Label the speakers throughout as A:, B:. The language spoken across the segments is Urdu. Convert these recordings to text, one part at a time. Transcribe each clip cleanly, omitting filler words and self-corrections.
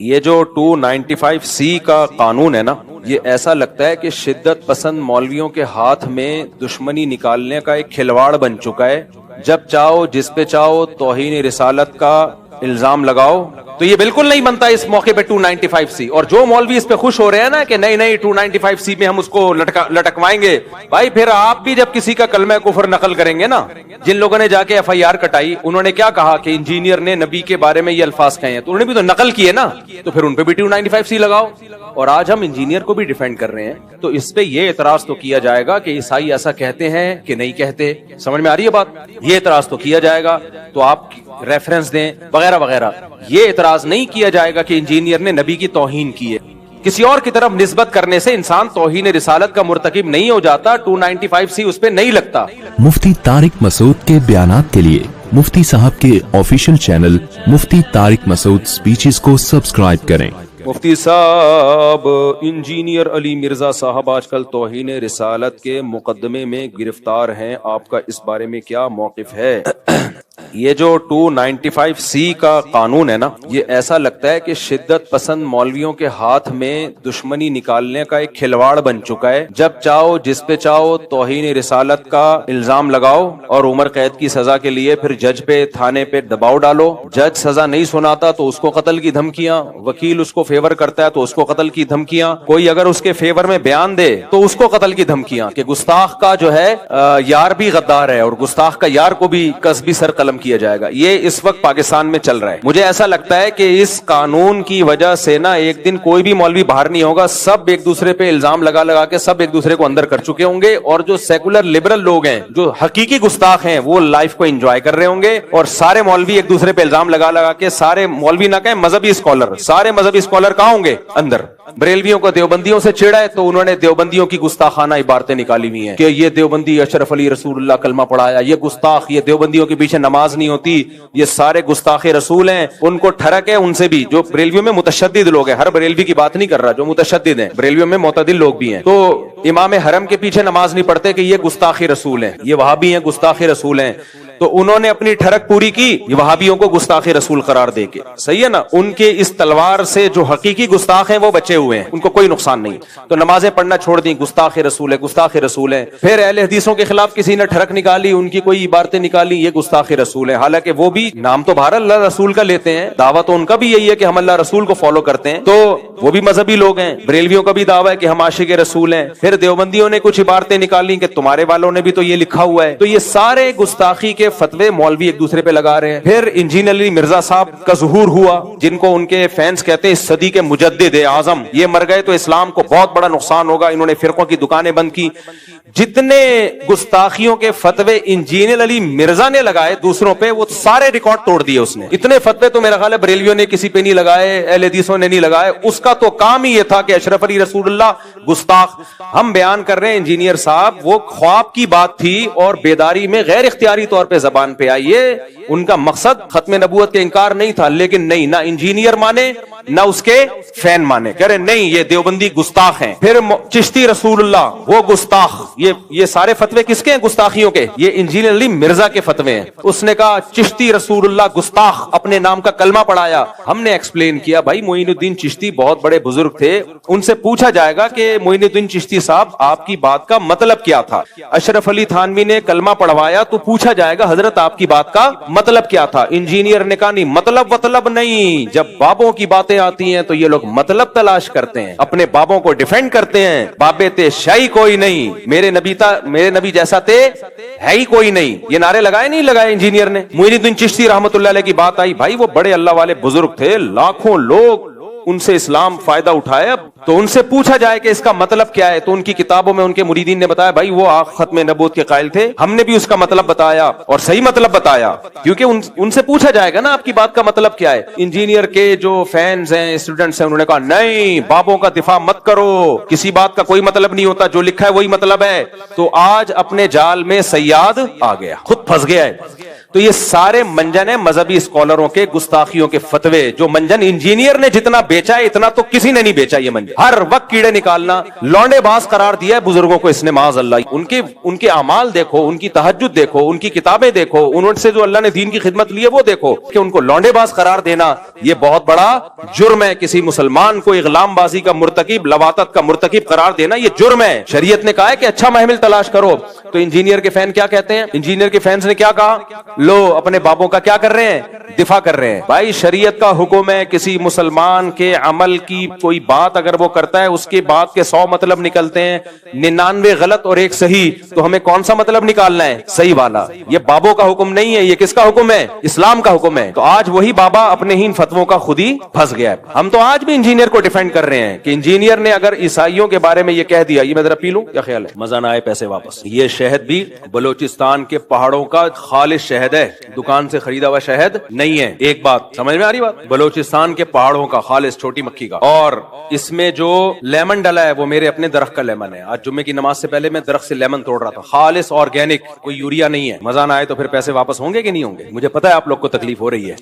A: یہ جو 295C کا قانون ہے نا، یہ ایسا لگتا ہے کہ شدت پسند مولویوں کے ہاتھ میں دشمنی نکالنے کا ایک کھلواڑ بن چکا ہے۔ جب چاہو جس پہ چاہو توہین رسالت کا الزام لگاؤ، تو یہ بالکل نہیں بنتا اس موقع پہ 295C۔ اور جو مولوی اس پہ خوش ہو رہے ہیں نا کہ نہیں 295C میں ہم اس کو لٹکوائیں گے، بھائی پھر آپ بھی جب کسی کا کلمہ کفر نقل کریں گے نا، جن لوگوں نے جا کے FIR کٹائی، انہوں نے کیا کہا کہ انجینئر نے نبی کے بارے میں یہ الفاظ کہے ہیں، تو انہوں نے بھی تو نقل کیے نا، تو پھر ان پہ بھی 295C لگاؤ۔ اور آج ہم انجینئر کو بھی ڈیفینڈ کر رہے ہیں، تو اس پہ یہ اعتراض تو کیا جائے گا کہ عیسائی ایسا کہتے ہیں کہ نہیں کہتے۔ سمجھ میں آ رہی ہے بات؟ یہ اعتراض تو کیا جائے گا، تو آپ ریفرنس دیں وغیرہ وغیرہ۔ یہ اعتراض نہیں کیا جائے گا کہ انجینئر نے نبی کی توہین کی ہے۔ کسی اور کی طرف نسبت کرنے سے انسان توہین رسالت کا مرتکب نہیں ہو جاتا، 295C اس پہ نہیں لگتا۔
B: مفتی طارق مسعود کے بیانات کے لیے مفتی صاحب کے آفیشیل چینل مفتی طارق مسعود سپیچز کو سبسکرائب کریں۔
A: مفتی صاحب، انجینئر علی مرزا صاحب آج کل توہین رسالت کے مقدمے میں گرفتار ہیں، آپ کا اس بارے میں کیا موقف ہے؟ یہ جو 295C کا قانون ہے نا، یہ ایسا لگتا ہے کہ شدت پسند مولویوں کے ہاتھ میں دشمنی نکالنے کا ایک کھلواڑ بن چکا ہے۔ جب چاہو جس پہ چاہو توہین رسالت کا الزام لگاؤ اور عمر قید کی سزا کے لیے پھر جج پہ تھانے پہ دباؤ ڈالو۔ جج سزا نہیں سناتا تو اس کو قتل کی دھمکیاں، وکیل اس کو فیور کرتا ہے تو اس کو قتل کی دھمکیاں، کوئی اگر اس کے فیور میں بیان دے تو اس کو قتل کی دھمکیاں، کہ گستاخ کا جو ہے یار بھی غدار ہے اور گستاخ کا یار کو بھی قصبی سر قلم کیا جائے گا۔ یہ اس وقت پاکستان میں چل رہا ہے۔ مجھے ایسا لگتا ہے کہ اس قانون کی وجہ سے نا ایک دن کوئی بھی مولوی باہر نہیں ہوگا، سب ایک دوسرے پہ الزام لگا کے سب ایک دوسرے کو اندر کر چکے ہوں گے، اور جو سیکولر لبرل لوگ ہیں، جو حقیقی گستاخ ہیں، وہ لائف کو انجوائے کر رہے ہوں گے، اور سارے مولوی ایک دوسرے پہ الزام لگا کے، سارے مولوی نہ کہیں مذہبی اسکالر، سارے مذہبی اسکالر کہاں ہوں گے؟ اندر۔ بریلویوں کو دیوبندیوں سے چڑھا ہے تو انہوں نے دیوبندیوں کی گستاخانہ عبارتیں نکالی ہوئی ہیں کہ یہ دیوبندی اشرف علی رسول اللہ کلمہ پڑھایا، یہ گستاخ، یہ دیوبندیوں کے پیچھے نماز نہیں ہوتی، یہ سارے گستاخ رسول ہیں۔ ان کو ٹھڑک ہے ان سے بھی، جو بریلویوں میں متشدد لوگ ہیں، ہر بریلوی کی بات نہیں کر رہا، جو متشدد ہیں بریلویوں میں معتدل لوگ بھی ہیں، تو امام حرم کے پیچھے نماز نہیں پڑھتے کہ یہ گستاخ رسول ہیں، یہ وہابی ہیں گستاخ رسول ہیں، تو انہوں نے اپنی ٹھڑک پوری کی وہابیوں کو گستاخ رسول قرار دے کے۔ صحیح ہے نا؟ ان کے اس تلوار سے جو حقیقی گستاخ ہیں وہ بچے ہوئے ہیں، ان کو کوئی نقصان نہیں، تو نمازیں پڑھنا چھوڑ دیں، گستاخ رسول ہے، گستاخ رسول ہے۔ پھر اہل حدیثوں کے خلاف کسی نے ٹھڑک نکالی، ان کی کوئی عبارتیں نکالی، یہ گستاخ رسول ہے، حالانکہ وہ بھی نام تو بہر اللہ رسول کا لیتے ہیں، دعویٰ تو ان کا بھی یہی ہے کہ ہم اللہ رسول کو فالو کرتے ہیں، تو وہ بھی مذہبی لوگ ہیں۔ بریلویوں کا بھی دعویٰ ہے کہ ہم عاشق رسول ہیں۔ پھر دیوبندیوں نے کچھ عبارتیں نکالی کہ تمہارے والوں نے بھی تو یہ لکھا ہوا ہے، تو یہ سارے گستاخی کے فتوے مولوی ایک دوسرے پہ لگا رہے ہیں۔ پھر انجینئر علی مرزا صاحب کا ظہور ہوا، جن کو ان کے فینس کہتے ہیں صدی کے مجدد اعظم، یہ مر گئے تو اسلام کو بہت بڑا نقصان ہوگا، انہوں نے فرقوں کی دکانیں بند کی۔ جتنے گستاخیوں کے فتوے انجینئر علی مرزا نے لگائے دوسروں پہ، وہ سارے ریکارڈ توڑ دیے اس نے۔ اتنے فتوے تو میرا خیال ہے بریلویوں نے کسی پہ نہیں لگائے، اہل حدیثوں نے نہیں لگائے، اس کا تو کام ہی یہ تھا کہ اشرف علی رسول اللہ گستاخ۔ ہم بیان کر رہے ہیں انجینئر صاحب، وہ خواب کی بات تھی اور بیداری میں غیر اختیاری طور پہ زبان پہ آئی ہے، ان کا مقصد ختم نبوت کے انکار نہیں تھا، لیکن نہیں، نہ انجینئر مانے نہ اس کے فین مانے، کہہ رہے نہیں یہ دیوبندی گستاخ ہیں۔ پھر چشتی رسول اللہ وہ گستاخ، یہ سارے فتوے کس کے ہیں گستاخیوں کے؟ یہ انجینئر علی مرزا کے فتوے ہیں۔ اس نے کہا چشتی رسول اللہ گستاخ، اپنے نام کا کلمہ پڑھایا۔ ہم نے ایکسپلین کیا بھائی معین الدین چشتی بہت بڑے بزرگ تھے، ان سے پوچھا جائے گا کہ معین الدین چشتی صاحب آپ کی بات کا مطلب کیا تھا؟ اشرف علی تھانوی نے کلمہ پڑھوایا تو پوچھا جائے گا حضرت آپ کی بات کا مطلب کیا تھا؟ انجینئر نے کہا نہیں، مطلب نہیں، جب بابوں کی باتیں آتی ہیں تو یہ لوگ مطلب تلاش کرتے ہیں، اپنے بابوں کو ڈیفینڈ کرتے ہیں۔ بابے تے شاہی کوئی نہیں، میرے نبی جیسا تے ہے ہی کوئی نہیں، یہ نعرے نہیں لگائے انجینئر نے۔ معین الدین چشتی رحمت اللہ علیہ کی بات آئی، بھائی وہ بڑے اللہ والے بزرگ تھے، لاکھوں لوگ ان سے اسلام فائدہ اٹھایا، تو ان سے پوچھا جائے کہ اس کا مطلب کیا ہے، تو ان کی کتابوں میں ان کے مریدین نے بتایا بھائی وہ ختم نبوت کے قائل تھے، ہم نے بھی اس کا مطلب بتایا اور صحیح مطلب بتایا، کیونکہ ان سے پوچھا جائے گا نا آپ کی بات کا مطلب کیا ہے۔ انجینئر کے جو فینز ہیں، اسٹوڈنٹس ہیں، انہوں نے کہا نہیں بابوں کا دفاع مت کرو، کسی بات کا کوئی مطلب نہیں ہوتا، جو لکھا ہے وہی مطلب ہے۔ تو آج اپنے جال میں صیاد آ گیا، خود پھنس گیا ہے۔ تو یہ سارے منجن ہیں مذہبی اسکالروں کے گستاخیوں کے فتوے. جو منجن انجینئر نے جتنا بیچا ہے اتنا تو کسی نے نہیں بیچا. یہ منجن ہر وقت کیڑے نکالنا, لونڈے باز قرار دیا ہے بزرگوں کو اس نے معاذ اللہ. ان کے اعمال دیکھو, ان کی تہجد دیکھو, ان کی کتابیں دیکھو, انہوں سے جو اللہ نے دین کی خدمت لی ہے وہ دیکھو, کہ ان کو لونڈے باز قرار دینا یہ بہت بڑا جرم ہے. کسی مسلمان کو اغلام بازی کا مرتکب, لواطت کا مرتکب قرار دینا یہ جرم ہے. شریعت نے کہا ہے کہ اچھا محمل تلاش کرو. تو انجینئر کے فین کیا کہتے ہیں؟ انجینئر کے فینس نے کیا کہا؟ لو اپنے بابوں کا کیا کر رہے ہیں؟ دفاع کر رہے ہیں. بھائی شریعت کا حکم ہے, کسی مسلمان کے عمل کی کوئی بات اگر وہ کرتا ہے اس کے بات کے 100 مطلب نکلتے ہیں, 99 غلط اور 1 صحیح, تو ہمیں کون سا مطلب نکالنا ہے؟ صحیح والا. یہ بابوں کا حکم نہیں ہے, یہ کس کا حکم ہے؟ اسلام کا حکم ہے. تو آج وہی بابا اپنے ہی فتووں کا خود ہی پھنس گیا ہے. ہم تو آج بھی انجینئر کو ڈیفینڈ کر رہے ہیں کہ انجینئر نے اگر عیسائیوں کے بارے میں یہ کہہ دیا, یہ میں ذرا پی لوں, کیا خیال ہے؟ مزہ نہ آئے پیسے واپس. یہ شہد بھی بلوچستان کے پہاڑوں کا خالص شہد ہے, دکان سے خریدا ہوا شہد نہیں ہے. ایک بات سمجھ میں آ رہی بات؟ بلوچستان کے پہاڑوں کا خالص چھوٹی مکھی کا. اور اس میں جو لیمن ڈلا ہے وہ میرے اپنے درخت کا لیمن ہے. آج جمعے کی نماز سے پہلے میں درخت سے لیمن توڑ رہا تھا, خالص آرگینک, کوئی یوریا نہیں ہے. مزہ نہ آئے تو پھر پیسے واپس ہوں گے کہ نہیں ہوں گے؟ مجھے پتا ہے آپ لوگ کو تکلیف ہو رہی ہے.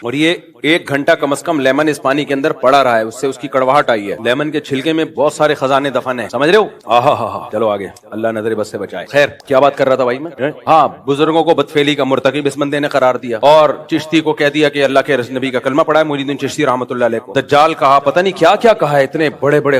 A: اور یہ 1 گھنٹہ کم از کم لیمن اس پانی کے اندر پڑا رہا ہے, اس سے اس کی کڑواہٹ آئی ہے. لیمن کے چھلکے میں بہت سارے خزانے دفن ہیں, سمجھ رہے ہو؟ چلو آگے, اللہ نظر بس سے بچائے. خیر کیا بات کر رہا تھا بھائی میں؟ ہاں, بزرگوں کو بدفعلی کا مرتکب اس بندے نے قرار دیا, اور چشتی کو کہہ دیا کہ اللہ کے نبی کا کلمہ پڑھا ہے. محی الدین چشتی رحمۃ اللہ علیہ کو دجال کہا, پتہ نہیں کیا کیا کہا ہے. اتنے بڑے بڑے,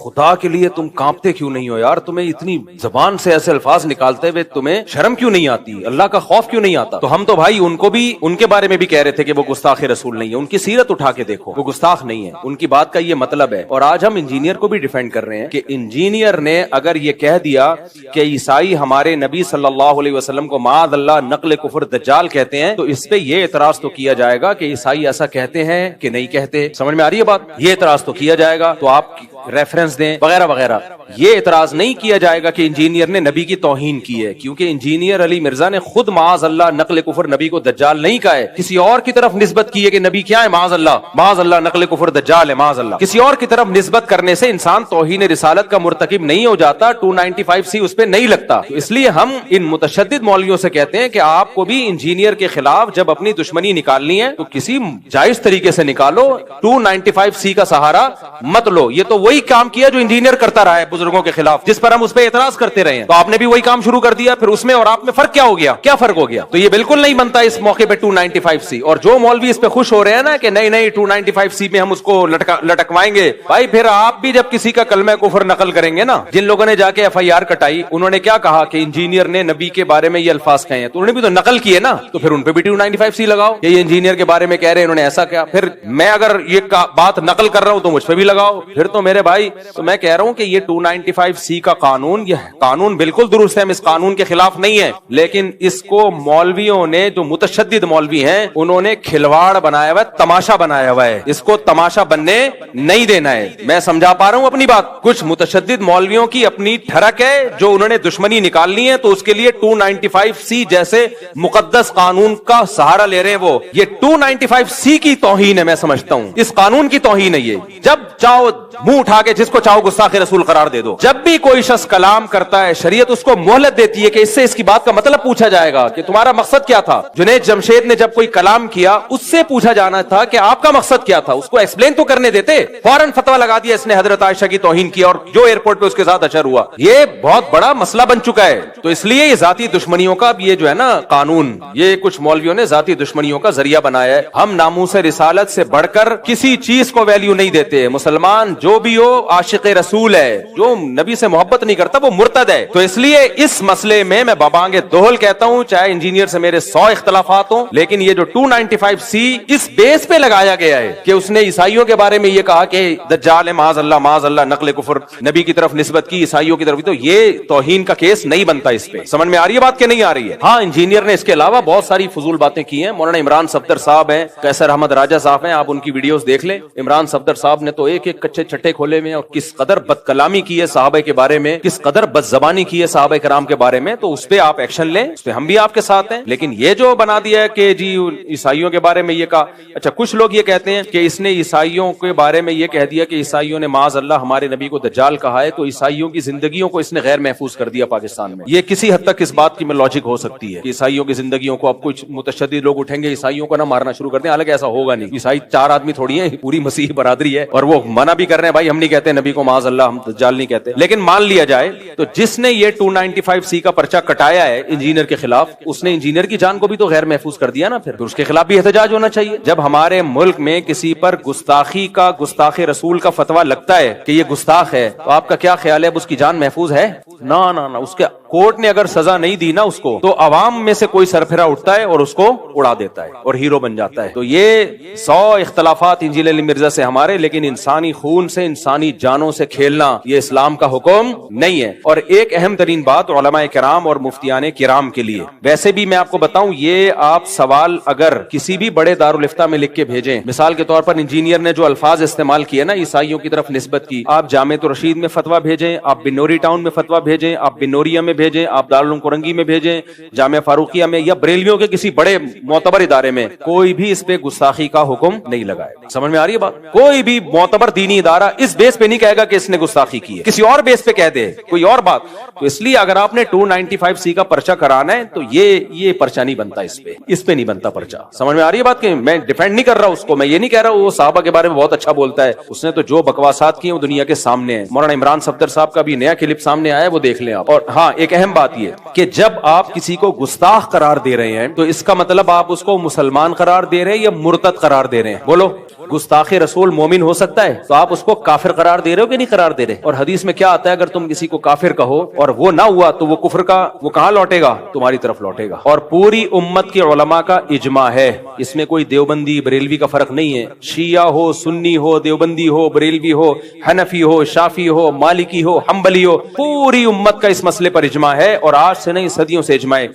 A: خدا کے لیے تم کانپتے کیوں نہیں ہو یار؟ تمہیں اتنی زبان سے ایسے الفاظ نکالتے ہوئے تمہیں شرم کیوں نہیں آتی؟ اللہ کا خوف کیوں نہیں آتا؟ تو ہم تو بھائی ان کو بھی, ان کے بارے میں بھی کہہ رہے تھے کہ وہ گستاخ رسول نہیں ہے. ان کی سیرت اٹھا کے دیکھو, وہ گستاخ نہیں ہے. ان کی بات کا یہ مطلب ہے. اور آج ہم انجینئر کو بھی ڈیفینڈ کر رہے ہیں کہ انجینئر نے اگر یہ کہہ دیا کہ عیسائی ہمارے نبی صلی اللہ علیہ وسلم کو معاذ اللہ نقل کفر دجال کہتے ہیں, تو اس پہ یہ اعتراض تو کیا جائے گا کہ عیسائی ایسا کہتے ہیں کہ نہیں کہتے. سمجھ میں آ رہی ہے بات؟ یہ اعتراض تو کیا جائے گا, تو آپ ریفرنس دیں وغیرہ وغیرہ. یہ اعتراض نہیں کیا جائے گا کہ انجینئر نے نبی کی توہین کی ہے, کیونکہ انجینئر علی مرزا نے خود معاذ اللہ نقل کفر نبی کو دجال نہیں کہا ہے, کسی اور کی طرف نسبت کی ہے کہ نبی کیا ہے, معاذ اللہ نقل کفر دجال ہے, معاذ اللہ. کسی اور کی طرف نسبت کرنے سے انسان توہین رسالت کا مرتکب نہیں ہو جاتا, 295C اس پہ نہیں لگتا. تو اس لیے ہم ان متشدد مولویوں سے کہتے ہیں کہ آپ کو بھی انجینئر کے خلاف جب اپنی دشمنی نکالنی ہے تو کسی جائز طریقے سے نکالو, 295C کا سہارا مت لو. یہ تو وہی کام کیا جو انجینئر کرتا رہا ہے بزرگوں کے خلاف, جس پر ہم اس پہ اعتراض کرتے رہے ہیں. تو آپ نے بھی وہی کام شروع کر دیا, پھر اس میں اور آپ میں فرق کیا ہو گیا؟ کیا فرق ہو گیا؟ تو یہ بالکل نہیں بنتا اس موقع پہ 295C. اور جو مولوی اس پہ خوش ہو رہے ہیں نا کہ نہیں 295C میں ہم اس کو لٹکوائیں گے, بھائی پھر آپ بھی جب کسی کا کلمہ کفر نقل کریں گے نا, جن لوگوں نے جا کے FIR کٹائی انہوں نے کیا کہا کہ انجینئر نے نبی کے بارے میں یہ الفاظ کہے ہیں, تو انہوں نے بھی تو نقل کیے نا, تو پھر ان پہ بھی 295C لگاؤ کہ یہ انجینئر کے بارے میں کہہ رہے ہیں, انہوں نے ایسا کیا. پھر میں اگر یہ بات نقل کر رہا ہوں تو مجھ پہ بھی لگاؤ. پھر تو میرے بھائی, تو میں کہہ رہا ہوں کہ یہ 295C کا قانون, یہ قانون بالکل درست ہے, ہم اس قانون کے خلاف نہیں ہے, لیکن اس کو مولویوں نے, جو متشدد مولوی ہیں, انہوں نے کھلواڑ بنایا ہوا ہے, تماشا بنایا ہوا ہے. اس کو تماشا بننے نہیں دینا ہے. میں سمجھا پا رہا ہوں اپنی بات؟ کچھ متشدد مولویوں کی اپنی ٹھڑک ہے, جو انہوں نے دشمنی نکالنی ہے تو اس کے لیے 295C جیسے مقدس قانون کا سہارا لے رہے ہیں. وہ یہ 295C کی توہین ہے, میں سمجھتا ہوں اس قانون کی توہین ہے. یہ جب چاہو منہ اٹھا کے جس کو چاہو گستاخ رسول قرار دے دو. جب بھی کوئی شخص کلام کرتا ہے, شریعت اس کو مہلت دیتی ہے کہ اس سے اس کی بات کا مطلب پوچھا جائے گا کہ تمہارا مقصد کیا تھا. جنید جمشید نے جب کوئی کلام کیا, اس سے پوچھا جانا تھا کہ آپ کا مقصد کیا تھا, اس کو ایکسپلین تو کرنے دیتے. فوراً فتویٰ لگا دیا اس نے حضرت عائشہ کی توہین کی, اور جو ایئرپورٹ پہ اس کے ساتھ اشر ہوا, یہ بہت بڑا مسئلہ بن چکا ہے. تو اس لیے یہ ذاتی دشمنیوں کا یہ جو ہے نا قانون, یہ کچھ مولویوں نے ذاتی دشمنیوں کا ذریعہ بنایا ہے. ہم ناموس رسالت سے بڑھ کر کسی چیز کو ویلیو نہیں دیتے. مسلمان جو بھی ہو عاشق رسول ہے, جو نبی سے محبت نہیں کرتا وہ مرتد ہے. تو اس لیے اس مسئلے میں بابانگ دوہل کہتا ہوں, چاہے انجینئر سے میرے 100 اختلافات ہوں, لیکن یہ جو 295C اس بیس پہ لگایا گیا ہے کہ اس نے عیسائیوں کے بارے میں یہ کہا کہ دجال ہے, معاذ اللہ نقل کفر نبی کی طرف نسبت کی, عیسائیوں کی طرف, تو یہ توہین کا کیس نہیں بنتا اس پہ. سمجھ میں آ رہی ہے بات کہ نہیں آ رہی ہے؟ ہاں, انجینئر نے اس کے علاوہ بہت ساری فضول باتیں کی ہیں. مولانا عمران صفدر صاحب ہیں, قیصر احمد راجہ صاحب ہیں, آپ ان کی ویڈیوز دیکھ لیں. عمران صفدر صاحب نے تو ایک کچے چٹے کھولے ہوئے ہیں اور کس قدر بد کلامی کی ہے صحابہ کے بارے میں, کس قدر بد زبانی کی ہے صحابہ کرام کے بارے میں, تو اس پہ آپ ایکشن لیں, اس پہ ہم بھی آپ کے ساتھ ہیں. لیکن یہ جو بنا دیا ہے کہ جی عیسائیوں کے بارے میں یہ کہا, اچھا کچھ لوگ یہ کہتے ہیں کہ اس نے عیسائیوں کے بارے میں یہ کہہ دیا کہ عیسائیوں نے معاذ اللہ ہمارے نبی کو دجال کہا ہے, تو عیسائیوں کی زندگیوں کو اس نے غیر محفوظ کر دیا پاکستان میں. یہ کسی حد تک اس بات کی میں لاجک ہو سکتی ہے کہ عیسائیوں کی زندگیوں کو اب کچھ متشدد لوگ اٹھیں گے, عیسائیوں کو نہ مارنا شروع کر دیں, حالانکہ ایسا ہوگا نہیں. عیسائی 4 آدمی تھوڑی ہیں, پوری مسیحی برادری ہے, اور وہ منع بھی کر رہے ہیں بھائی ہم نہیں کہتے نبی کو معاذ اللہ, ہم دجال نہیں کہتے. لیکن مان لیا جائے تو جس نے یہ 295C کا پرچہ کٹایا ہے انجینئر کے خلاف, اس نے انجینئر کی جان کو بھی تو غیر محفوظ کر دیا نا. پھر اس کے خلاف بھی احتجاج ہونا چاہیے. جب ہمارے ملک میں کسی پر گستاخی کا, گستاخ رسول کا فتویٰ لگتا ہے کہ یہ گستاخ ہے, تو آپ کا کیا خیال ہے اب اس کی جان محفوظ ہے؟ نہ, اس کے کورٹ نے اگر سزا نہیں دی نا اس کو, تو عوام میں سے کوئی سرفرا اٹھتا ہے اور اس کو اڑا دیتا ہے اور ہیرو بن جاتا ہے. تو یہ 100 اختلافات انجینئر علی مرزا سے ہمارے, لیکن انسانی خون سے, انسانی جانوں سے کھیلنا یہ اسلام کا حکم نہیں ہے. اور ایک اہم ترین بات علماء کرام اور مفتیان کرام کے لیے, ویسے بھی میں آپ کو بتاؤں, یہ آپ سوال اگر کسی بھی بڑے دارالفتہ میں لکھ کے بھیجیں, مثال کے طور پر انجینئر نے جو الفاظ استعمال کیے نا عیسائیوں کی طرف نسبت کی, آپ جامع الرشید میں فتویٰ بھیجیں, آپ بنوری ٹاؤن میں فتویٰ بھیجیں, آپ بنوریا میں بھیجیں, آپ دارالعلوم کرنگی میں بھیجیں, جامعہ فاروقیہ میں, یا بریلویوں کے کسی بڑے معتبر ادارے میں, کوئی بھی اس پہ گستاخی کا حکم نہیں لگائے. سمجھ میں آ رہی ہے بات؟ کوئی بھی معتبر دینی ادارہ اس بیس پہ نہیں کہے گا کہ اس نے گستاخی کی ہے, کسی اور بیس پہ کہہ دے کوئی اور بات. تو اس لیے اگر آپ نے 295C کا پرچہ کرانا ہے تو یہ پرچہ نہیں بنتا, اس پہ نہیں بنتا پرچہ. سمجھ میں آ رہی ہے بات؟ کہ میں ڈیفینڈ نہیں کر رہا اس کو, میں یہ نہیں کہہ رہا وہ صحابہ کے بارے میں بہت اچھا بولتا ہے, اس نے تو جو بکواسات کی ہیں وہ دنیا کے سامنے ہیں. مولانا عمران صفدر صاحب کا بھی نیا کلپ سامنے آیا ہے, وہ دیکھ لیں آپ. اور ہاں ایک اہم بات یہ کہ جب آپ کسی کو گستاخ قرار دے رہے ہیں تو اس کا مطلب آپ اس کو مسلمان قرار دے رہے ہیں یا مرتد قرار دے رہے ہیں؟ بولو. گستاخ رسول مومن ہو سکتا ہے, تو آپ اس کو کافر قرار دے رہے ہو کہ نہیں قرار دے رہے؟ اور حدیث میں کیا آتا ہے, اگر تم کسی کو کافر کہو اور وہ نہ ہوا تو وہ کفر کا وہ کہاں لوٹے گا؟ تمہاری طرف لوٹے گا. اور پوری امت کے علماء کا اجماع ہے, اس میں کوئی دیوبندی بریلوی کا فرق نہیں ہے. شیعہ ہو, سنی ہو, دیوبندی ہو, بریلوی ہو, حنفی ہو, شافی ہو, مالکی ہو, حنبلی ہو, پوری امت کا اس مسئلے پر اجماع ہے. اور آج سے نہیں صدیوں سے اجماع ہے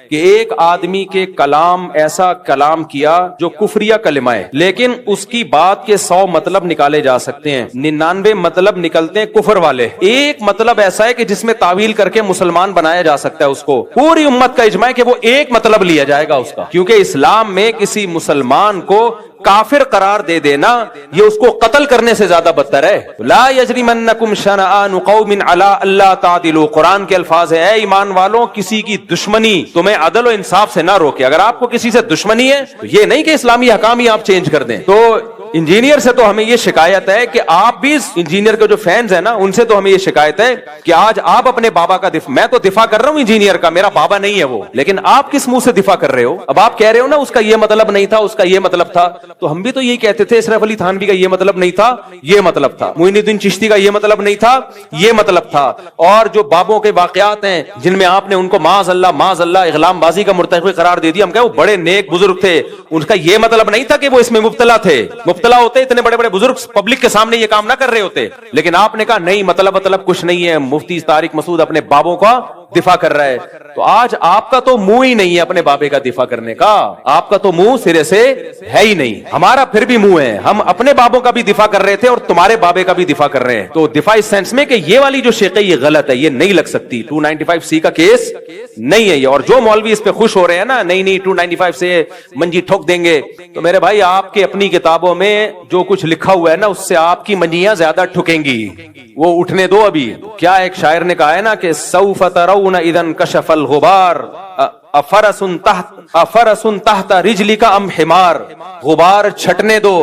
A: کہ ایک آدمی کے کلام ایسا کلام کیا جو کفریہ کلمہ ہے, لیکن اس کی بات کے 100 مطلب نکالے جا سکتے ہیں, 99 مطلب نکلتے ہیں کفر والے, ایک مطلب ایسا ہے کہ جس میں تعویل کر کے مسلمان بنایا جا سکتا ہے اس کو. پوری امت کا اجماع ہے کہ وہ ایک مطلب لیا جائے گا اس کا, کیونکہ اسلام میں کسی مسلمان کو کافر قرار دے دینا یہ اس کو قتل کرنے سے زیادہ بدتر ہے. لا یجرمنکم شنآن قوم علی الا تعدلوا, قرآن کے الفاظ ہیں, اے ایمان والوں کسی کی دشمنی تمہیں عدل و انصاف سے نہ روکے. اگر آپ کو کسی سے دشمنی ہے تو یہ نہیں کہ اسلامی حکام ہی آپ چینج کر دیں. تو انجینئر سے تو ہمیں یہ شکایت ہے کہ آپ بھی انجینئر کے جو فینز ہیں نا, ان سے تو ہمیں یہ شکایت ہے کہ آج آپ اپنے بابا کا دفاع, میں تو دفاع کر رہا ہوں انجینئر کا, میرا بابا نہیں ہے وہ, لیکن آپ کس منہ سے دفاع کر رہے ہو؟ اب آپ کہہ رہے ہو نا اس کا یہ مطلب نہیں تھا, اس کا یہ مطلب تھا, تو ہم بھی تو یہی کہتے تھے اشرف علی تھانوی کا یہ مطلب نہیں تھا, یہ مطلب تھا, معین الدین چشتی کا یہ مطلب نہیں تھا, یہ مطلب تھا. اور جو بابوں کے واقعات ہیں جن میں آپ نے ان کو معاذ اللہ اغلام بازی کا مرتکب قرار دے دیا, ہم کہے وہ بڑے نیک بزرگ تھے, ان کا یہ مطلب نہیں تھا کہ وہ اس میں مبتلا تھے. مبتلا ہوتے اتنے بڑے بڑے بزرگ پبلک کے سامنے یہ کام نہ کر رہے ہوتے, لیکن آپ نے کہا نہیں مطلب کچھ نہیں ہے, مفتی طارق مسعود اپنے بابوں کا دفاع کر رہا ہے. تو آج آپ کا تو منہ ہی نہیں ہے اپنے بابے کا دفاع کرنے کا, آپ کا تو منہ سرے سے ہے ہی نہیں. ہمارا پھر بھی منہ ہے, ہم اپنے بابوں کا بھی دفاع کر رہے تھے اور تمہارے بابے کا بھی دفاع کر رہے ہیں. تو دفاع اس سینس میں کہ یہ والی جو شیخ ہے یہ غلط ہے, یہ نہیں لگ سکتی, 295C کا کیس نہیں ہے یہ. اور جو مولوی اس پہ خوش ہو رہے ہیں نا, نہیں 295 سے منجی ٹھوک دیں گے, تو میرے بھائی آپ کے اپنی کتابوں میں جو کچھ لکھا ہوا ہے نا اس سے آپ کی منجیاں زیادہ ٹھکیں گی, وہ اٹھنے دو. ابھی کیا ایک شاعر نے کہا ہے نا کہ سوف ترون اذا انکشف الغبار افرس تحت رجلک ام حمار, غبار چھٹنے دو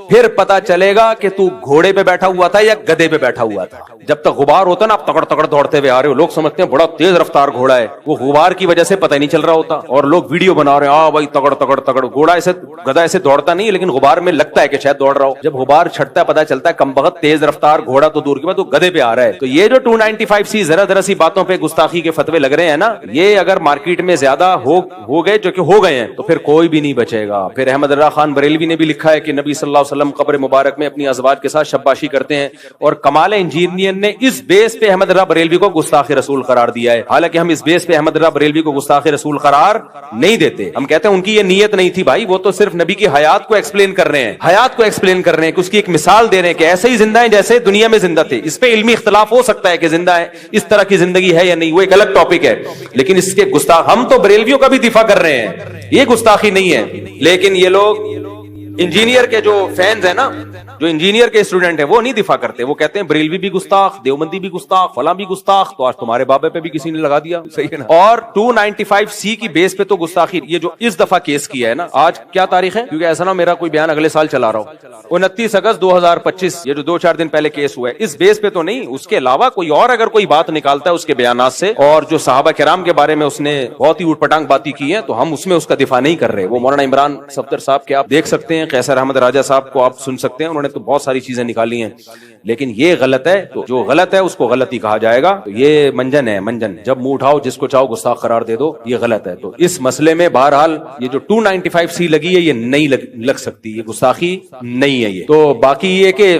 A: پھر پتا چلے گا کہ تو گھوڑے پہ بیٹھا ہوا تھا یا گدے پہ بیٹھا ہوا تھا. جب تک غبار ہوتا نا آپ تکڑ تکڑ دوڑتے ہوئے آ رہے ہو, لوگ سمجھتے ہیں بڑا تیز رفتار گھوڑا ہے, وہ غبار کی وجہ سے پتہ نہیں چل رہا ہوتا, اور لوگ ویڈیو بنا رہے ہیں بھائی تکڑ تکڑ تکڑ, گھوڑا ایسے گدھا ایسے دوڑتا نہیں, لیکن غبار میں لگتا ہے کہ شاید دوڑ رہا ہو. جب غبار چھٹتا ہے پتا چلتا ہے کم بخت تیز رفتار گھوڑا تو دور کی بات, وہ گدے پہ آ رہا ہے. تو یہ جو 295C ذرا ذرا سی باتوں پہ گستاخی کے فتوے لگ رہے ہیں نا, یہ اگر مارکیٹ میں زیادہ زیادہ ہو گئے جو کہ ہو گئے ہیں تو پھر کوئی بھی نہیں بچے گا. پھر احمد رضا خان بریلوی نے بھی لکھا ہے کہ نبی صلی اللہ علیہ وسلم قبر مبارک میں اپنی ازواج کے ساتھ شباشی کرتے ہیں, اور کمال انجینئر نے اس بیس پہ احمد رضا بریلوی کو گستاخ رسول قرار دیا ہے. حالانکہ ہم اس بیس پہ احمد رضا بریلوی کو گستاخ رسول قرار نہیں دیتے. ہم کہتے ہیں ان کی یہ نیت نہیں تھی بھائی, وہ تو صرف نبی کی حیات کو ایکسپلین کر رہے ہیں, حیات کو ایکسپلین کر رہے ہیں, کہ اس کی ایک مثال دے رہے ہیں کہ ایسے ہی زندہ ہیں جیسے دنیا میں زندہ تھے. اس پہ علمی اختلاف ہو سکتا ہے کہ زندہ ہے, اس طرح کی زندگی ہے یا نہیں, وہ ایک الگ ٹاپک ہے. لیکن اس کے گستاخ, ہم تو بریلویوں کا بھی دفاع کر رہے ہیں, یہ گستاخی نہیں ہے. لیکن یہ لوگ انجینئر کے جو فینز ہیں نا, جو انجینئر کے اسٹوڈنٹ ہیں, وہ نہیں دفاع کرتے. وہ کہتے ہیں بریلوی بھی گستاخ, دیوبندی بھی گستاخ, فلاں بھی گستاخ. تو آج تمہارے بابے پہ بھی کسی نے لگا دیا, صحیح ہے نا. اور 295C کی بیس پہ تو گستاخی, یہ جو اس دفعہ کیس کیا ہے نا, آج کیا تاریخ ہے, کیونکہ ایسا نہ میرا کوئی بیان اگلے سال چلا رہا ہو, 29 اگست 2025, یہ جو 2-4 دن پہلے کیس ہوا ہے, اس بیس پہ تو نہیں. اس کے علاوہ کوئی اور اگر کوئی بات نکالتا ہے اس کے بیانات سے, اور جو صحابہ کرام کے بارے میں اس نے بہت ہی اوٹ پٹانگ باتیں کی ہیں, تو ہم اس میں اس کا دفاع نہیں کر رہے. وہ مولانا عمران صفدر صاحب کے آپ دیکھ سکتے ہیں, قیصر احمد راجہ صاحب کو آپ سن سکتے ہیں, انہوں نے تو بہت ساری چیزیں نکالی ہیں. لیکن یہ غلط ہے, تو جو غلط ہے اس کو غلط ہی کہا جائے گا. تو یہ منجن ہے, منجن, جب منہ اٹھاؤ جس کو چاہو گستاخ قرار دے دو, یہ غلط ہے. تو اس مسئلے میں بہرحال یہ جو 295C لگی ہے یہ نہیں لگ سکتی, یہ گستاخی نہیں ہے. یہ تو باقی یہ کہ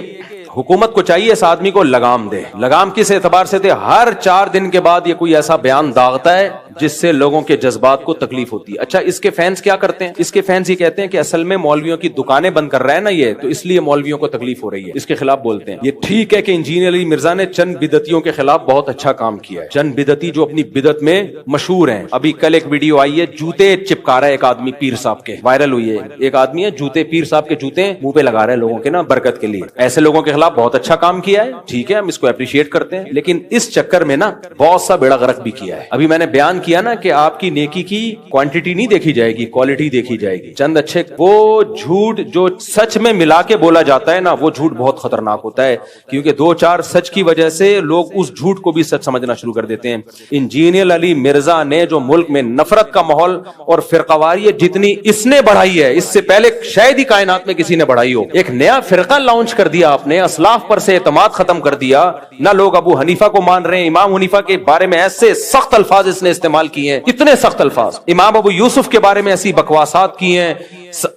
A: حکومت کو چاہیے اس آدمی کو لگام دے. لگام کس اعتبار سے دے؟ ہر 4 دن کے بعد یہ کوئی ایسا بیان داغتا ہے جس سے لوگوں کے جذبات کو تکلیف ہوتی ہے. اچھا, اس کے فینس کیا کرتے ہیں؟ اس کے فینس یہ کہتے ہیں کہ اصل میں مولویوں کی دکانیں بند کر رہا ہے نا یہ, تو اس لیے مولویوں کو تکلیف ہو رہی ہے, اس کے خلاف بولتے ہیں. یہ ٹھیک ہے کہ انجینئر علی مرزا نے چند بدعتیوں کے خلاف بہت اچھا کام کیا ہے. چند بدعتی جو اپنی بدعت میں مشہور ہیں. ابھی کل ایک ویڈیو آئی ہے, جوتے چپکا رہا ہے ایک آدمی پیر صاحب کے, وائرل ہوئی ہے. ایک آدمی ہے جوتے, پیر صاحب کے جوتے منہ پہ لگا رہا ہے لوگوں کے نا برکت کے لیے. ایسے لوگوں کے خلاف بہت اچھا کام کیا ہے, ٹھیک ہے, ہم اس کو اپریشیٹ کرتے ہیں. لیکن اس چکر میں نا بہت سا بیڑا غرق بھی کیا ہے. ابھی میں نے بیان کیا نا کہ آپ کی نیکی کی کوانٹٹی نہیں دیکھی جائے گی, کوالٹی دیکھی جائے گی. چند اچھے, وہ جھوٹ جو سچ میں ملا کے بولا جاتا ہے نا, وہ جھوٹ بہت خطرناک ہوتا ہے, کیونکہ 2-4 سچ کی وجہ سے لوگ اس جھوٹ کو بھی سچ سمجھنا شروع کر دیتے ہیں. انجینئر علی مرزا نے جو ملک میں نفرت کا ماحول اور فرقواریت جتنی اس نے بڑھائی ہے, اس سے پہلے شاید ہی کائنات میں کسی نے بڑھائی ہو. ایک نیا فرقہ لانچ کر دیا آپ نے, اسلاف پر سے اعتماد ختم کر دیا. نہ لوگ ابو حنیفہ کو مان رہے ہیں, امام حنیفہ کے بارے میں ایسے سخت الفاظ اس نے استعمال کیے ہیں, اتنے سخت الفاظ. امام ابو یوسف کے بارے میں ایسی بکواسات کی ہیں,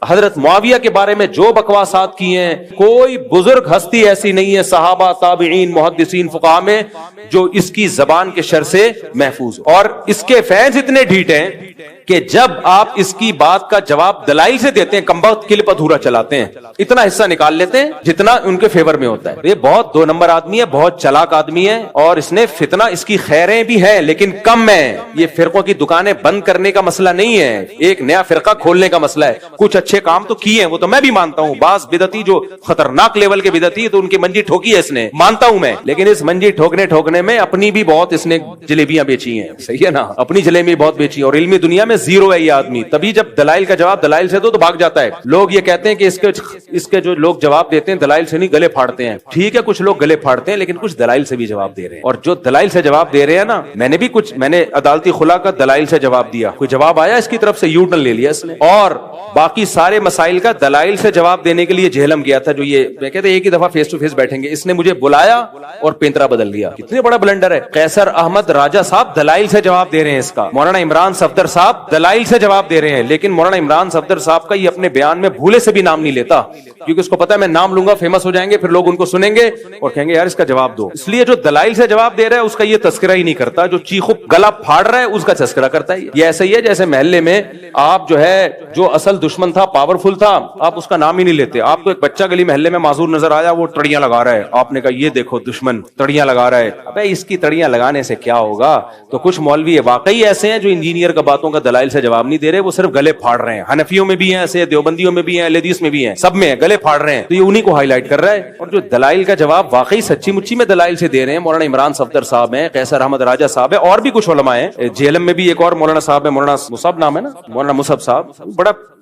A: حضرت معاویہ کے بارے میں جو بکواسات کی ہیں. کوئی بزرگ ہستی ایسی نہیں ہے صحابہ, تابعین, محدثین, فقہاء میں جو اس کی زبان کے شر سے محفوظ. اور اس کے فینس اتنے ڈھیٹ ہیں کہ جب آپ اس کی بات کا جواب دلائل سے دیتے ہیں, کمبخت کلپ ادھورا چلاتے ہیں, اتنا حصہ نکال لیتے ہیں جتنا ان کے فیور میں ہوتا ہے. یہ بہت 2 نمبر آدمی ہے, بہت چلاک آدمی ہے, اور اس نے فتنہ, اس کی خیریں بھی ہیں لیکن کم ہیں. یہ فرقوں کی دکانیں بند کرنے کا مسئلہ نہیں ہے, ایک نیا فرقہ کھولنے کا مسئلہ ہے. کچھ اچھے کام تو کیے ہیں, وہ تو میں بھی مانتا ہوں. بعض بدعتی جو خطرناک لیول کے بدعتی ہے تو ان کی منجی ٹھوکی ہے اس نے, مانتا ہوں میں. لیکن اس منجی ٹھوکنے میں اپنی بھی بہت اس نے جلیبیاں بیچی ہیں, صحیح ہے نا, اپنی جلیبی بہت بیچی. اور علمی دنیا میں زیرو ہے یہ آدمی. تبھی جب دلائل کا جواب دلائل سے دو تو بھاگ جاتا ہے. لوگ یہ کہتے ہیں کہ اس کے جو لوگ جواب دیتے ہیں دلائل سے نہیں, گلے پھاڑتے ہیں. ٹھیک ہے, کچھ لوگ گلے پھاڑتے ہیں, لیکن کچھ دلائل سے بھی جواب دے رہے ہیں. اور جو دلائل سے جواب دے رہے ہیں نا, میں نے عدالتی خلا کا دلائل سے جواب دیا, کوئی جواب آیا اس کی طرف سے, یو ٹرن لے لیا اس نے. اور باقی سارے مسائل کا دلائل سے جواب دینے کے لیے جہلم گیا تھا. جو یہ میں کہتے ایک ہی دفعہ فیس ٹو فیس بیٹھیں گے, اس نے مجھے بلایا اور پینترا بدل دیا. کتنے بڑا بلنڈر ہے. قیصر احمد راجہ صاحب دلائل سے جواب دے رہے ہیں اس کا, مولانا عمران صفدر صاحب دلائل سے جواب دے رہے ہیں. لیکن مولانا عمران صفدر صاحب کا یہ اپنے بیان میں بھولے سے بھی نام نہیں لیتا, کیونکہ اس کو پتا ہے میں نام لوں گا فیمس ہو جائیں گے, پھر لوگ ان کو سنیں گے اور کہیں گے یار اس کا جواب دو. اس لیے جو دلائل سے جواب دے رہا ہے اس کا یہ تذکرہ ہی نہیں کرتا, جو چیخو گلا پھاڑ رہا ہے اس کا تذکرہ کرتا ہے. یہ ایسا ہی ہے جیسے محلے میں آپ جو ہے, جو اصل دشمن تھا, پاورفل تھا, آپ اس کا نام ہی نہیں لیتے. آپ کو ایک بچہ گلی محلے میں معذور نظر آیا, وہ تڑیاں لگا رہا ہے, آپ نے کہا یہ دیکھو دشمن تڑیاں لگا رہا ہے. ابے اس کی تڑیاں لگانے سے کیا ہوگا. تو کچھ مولوی واقعی ایسے ہیں جو انجینئر کا باتوں کا دلائل سے جواب نہیں دے رہے, وہ صرف گلے پھاڑ رہے ہیں. حنفیوں میں بھی ہیں ایسے, دیوبندیوں میں بھی ہیں, اہل حدیث میں بھی ہیں, سب میں گلے پھاڑ رہے ہیں. تو یہ انہی کو ہائی لائٹ کر رہا ہے. اور جو دلائل کا جواب واقعی سچی مچی میں دلائل سے دے رہے ہیں, مولانا عمران صفدر صاحب ہیں, قیصر احمد راجہ صاحب ہے, اور بھی کچھ علماء ہیں. جہلم میں بھی ایک اور مولانا صاحب ہے, مولانا مصعب نام ہے نا, مولانا مصعب صاحب, بڑا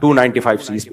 A: 295C।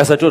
A: SHO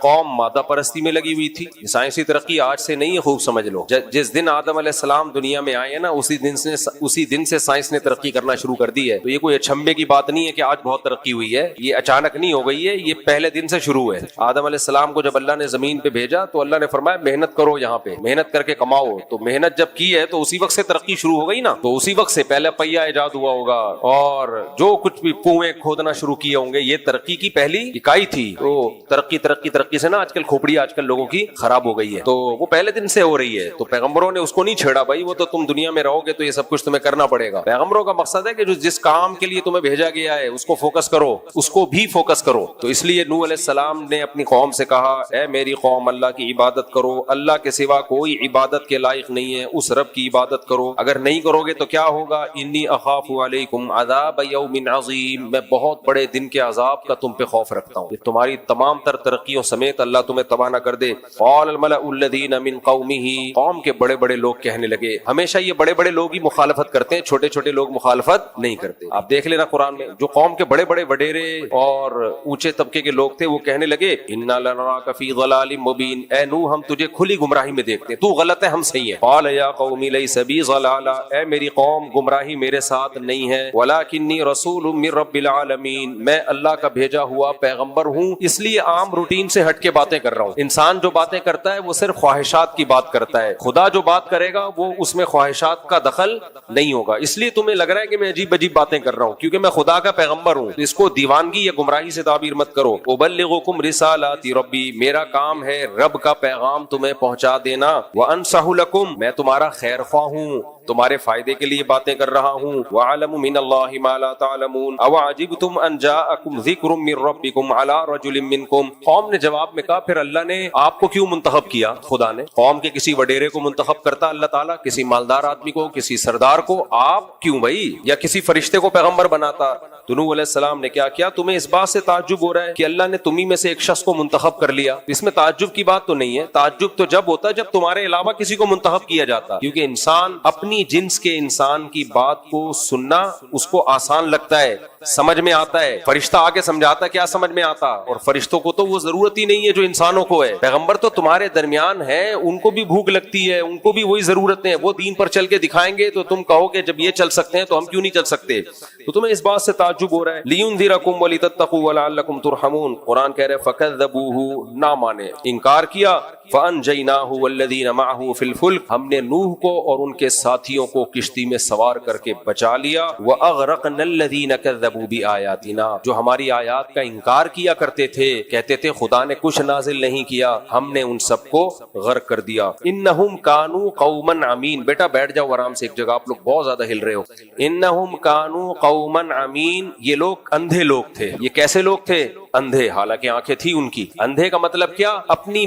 A: قوم مادہ پرستی میں لگی ہوئی تھی. سائنسی ترقی آج سے نہیں ہے، خوب سمجھ لو. جس دن آدم علیہ السلام دنیا میں آئے ہیں نا، اسی دن سے سائنس نے ترقی کرنا شروع کر دی ہے. تو یہ کوئی اچھمبے کی بات نہیں ہے کہ آج بہت ترقی ہوئی ہے، یہ اچانک نہیں ہو گئی ہے، یہ پہلے دن سے شروع ہے. آدم علیہ السلام کو جب اللہ نے زمین پہ بھیجا تو اللہ نے فرمایا محنت کرو، یہاں پہ محنت کر کے کماؤ. تو محنت جب کی ہے تو اسی وقت سے ترقی شروع ہو گئی نا. تو اسی وقت سے پہلے پہیا ایجاد ہوا ہوگا اور جو کچھ بھی کنویں کھودنا شروع کیے ہوں گے، یہ ترقی کی پہلی اکائی تھی. تو ترقی سے نا آج کل کھوپڑی آج کل لوگوں کی خراب ہو گئی ہے، تو وہ پہلے دن سے ہو رہی ہے. تو پیغمبروں نے اس کو نہیں چھیڑا بھائی، وہ تو تم دنیا میں رہو گے تو یہ سب کچھ تمہیں کرنا پڑے گا. پیغمبروں کا مقصد ہے کہ جس کام کے لیے تمہیں بھیجا گیا ہے اس کو فوکس کرو، اس کو بھی فوکس کرو. تو اس لیے نوح علیہ السلام نے اپنی قوم سے کہا اے میری قوم اللہ کی عبادت کرو، اللہ کے سوا کوئی عبادت کے لائق نہیں ہے، اس رب کی عبادت کرو. اگر نہیں کرو گے تو کیا ہوگا؟ انی اخاف علیکم عذاب یوم عظیم، میں بہت بڑے دن کے عذاب کا تم پہ خوف رکھتا ہوں. یہ تمہاری تمام تر ترقیوں سمیت اللہ تمہیں تباہ نہ کر دے. قال الملأ الذین من قومہ، قوم کے بڑے بڑے لوگ کہنے لگے. ہمیشہ یہ بڑے بڑے لوگ ہی مخالفت کرتے ہیں، چھوٹے چھوٹے لوگ مخالفت نہیں کرتے. آپ دیکھ لینا قرآن میں جو قوم کے بڑے بڑے وڈیرے اور اونچے طبقے کے لوگ تھے وہ کہنے لگے انا لنراک فی ضلال مبین، اے نوح ہم تجھے کھلی گمراہی میں دیکھتے ہیں، تو غلط ہے ہم صحیح ہیں. قال یا قوم لیس بی ضلالہ، اے میری قوم گمراہی میرے ساتھ نہیں ہے، ولکنی رسول من رب العالمین، میں اللہ کا بھیجا ہوا پیغمبر ہوں، اس لیے عام روٹین سے ہٹ کے باتیں کر رہا ہوں. انسان جو باتیں کرتا ہے وہ صرف خواہشات کی بات کرتا ہے، خدا جو بات کرے گا وہ اس میں خواہشات کا دخل نہیں ہوگا. اس لیے تمہیں لگ رہا ہے کہ میں عجیب عجیب باتیں کر رہا ہوں کیونکہ میں خدا کا پیغمبر ہوں. اس کو دیوانگی یا گمراہی سے تعبیر مت کرو. ابلغکم رسالات ربی، میرا کام ہے رب کا پیغام تمہیں پہنچا دینا. وانصح لکم، میں تمہارا خیر خواہ ہوں، تمہارے فائدے کے لیے باتیں کر رہا ہوں. وَعَلَمُ مِنَ اللَّهِ مَا لَا تَعْلَمُونَ أَوَعَجِبْتُمْ أَنْ جَاءَكُمْ ذِكْرٌ مِّن رَّبِّكُمْ عَلَىٰ رَجُلٍ مِّنكُمْ، قوم نے جواب میں کہا پھر اللہ نے آپ کو کیوں منتخب کیا؟ خدا نے قوم کے کسی وڈیرے کو منتخب کرتا اللہ تعالیٰ، کسی مالدار آدمی کو، کسی سردار کو، آپ کیوں بھائی؟ یا کسی فرشتے کو پیغمبر بناتا؟ تو نوح علیہ السلام نے کیا کیا؟ تمہیں اس بات سے تعجب ہو رہا ہے کہ اللہ نے تمہیں میں سے ایک شخص کو منتخب کر لیا؟ اس میں تعجب کی بات تو نہیں ہے. تعجب تو جب ہوتا جب تمہارے علاوہ کسی کو منتخب کیا جاتا، کیونکہ انسان اپنی جنس کے انسان کی بات کو سننا اس کو آسان لگتا ہے، سمجھ میں آتا ہے. فرشتہ آ کے سمجھاتا کیا سمجھ میں آتا، اور فرشتوں کو تو وہ ضرورت ہی نہیں ہے جو انسانوں کو ہے. پیغمبر تو تمہارے درمیان ہے، ان کو بھی بھوک لگتی ہے، ان کو بھی وہی ضرورتیں ہیں، وہ دین پر چل کے دکھائیں گے تو تم کہو کہ جب یہ چل سکتے ہیں تو ہم کیوں نہیں چل سکتے؟ تو تمہیں اس بات سے تعجب ہو رہا ہے. لِيُنذِرَكُمْ وَلِتَتَّقُوا وَلَعَلَّكُمْ تُرْحَمُونَ، قرآن کہہ رہے فَكَذَّبُوهُ، نہ مانے، انکار کیا. فَأَنْجَيْنَاهُ وَالَّذِينَ مَعَهُ فِي الْفُلْكِ، ہم نے نوح کو اور ان کے ساتھیوں کو کشتی میں سوار کر کے بچا لیا. وَأَغْرَقْنَا الَّذِينَ كَذَّبُوا بِآيَاتِنَا، جو ہماری آیات کا انکار کیا کرتے تھے، کہتے تھے خدا نے کچھ نازل نہیں کیا، ہم نے ان سب کو غرق کر دیا. انہم کانوا قوما عمین، بیٹا بیٹھ جاؤ آرام سے ایک جگہ، آپ لوگ بہت زیادہ ہل رہے ہو. انہم کانوا قوما عمین، یہ لوگ اندھے لوگ تھے. یہ کیسے لوگ تھے؟ اندھے، حالانکہ آنکھیں تھی ان کی. اندھے کا مطلب کیا؟ اپنی